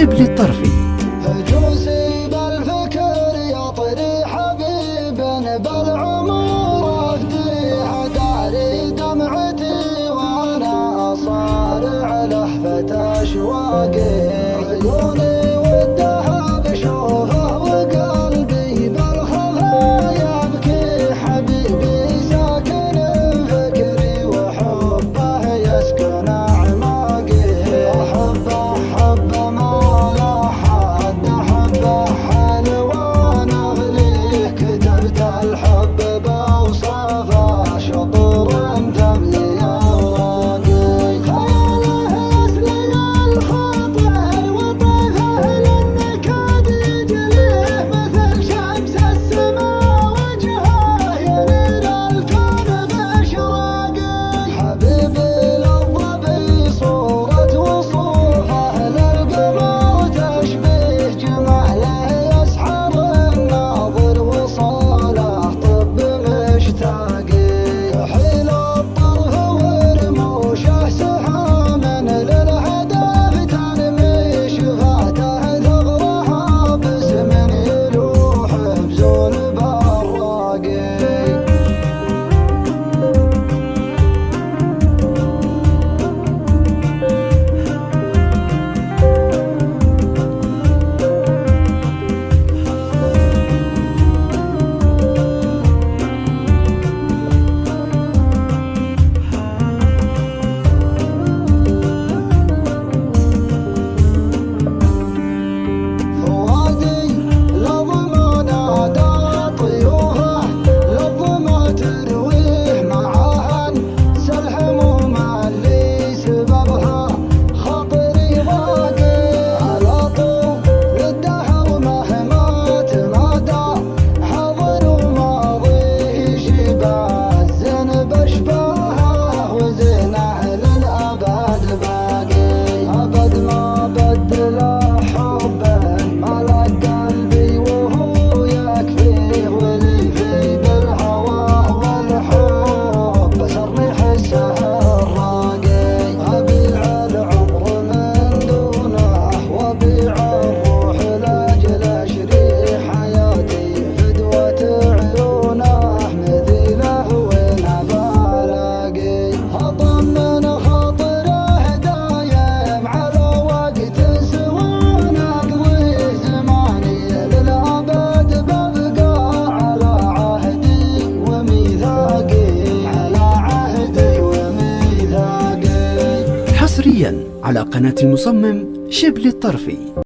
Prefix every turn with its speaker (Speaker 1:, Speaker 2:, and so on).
Speaker 1: شبل الطرفي.
Speaker 2: هجوسي بالفكر يطري حبيب بالعمر افديها داري دمعتي وانا اصارع لهفة اشواقي عيوني ودها بشوفه وقلبي بالخفا يبكي حبيبي ساكن فكري وحبه يسكن اعماقي احبه حب ما لا حد احبه حلوان اغليه كتبت الحب بوصفه شطور تملي اوراقي خياله يسلي الخاطر وطيفه للنكد يجليه مثل شمس السماء وجهه ينير الكون باشراقي حبيبي للظبي صورة وصوفه للقمر تشبيه جماله يسحر الناظر وصاله طب مشتاقي حيل الطرف ورموشه سحام للهدف تنمي شفاته ثغرها باسم يلوح بزول براقي فؤادي لظما نادى طيوره لظما ترويه معاها سل همومه اللي سببها خاطري ضاقي على طول الدهر مهما تمادى حاضر وماضيه شبه الزنب اشباهه وزنه للابد باقي ابد ما بدل حبه ملك قلبي وهو يكفيه ولي في بالهوى والحب سرني حسه الراقي ابيع العمر من دونه وابيع الروح لاجل اشري حياتي فدوة عيونه مثيله وين بلاقي اطمن خاطره دايم على وقت سوى نقضي زماني للابد ببقى على عهدي وميثاقي على عهدي وميثاقي
Speaker 1: حصريا على قناة المصمم شبل الطرفي.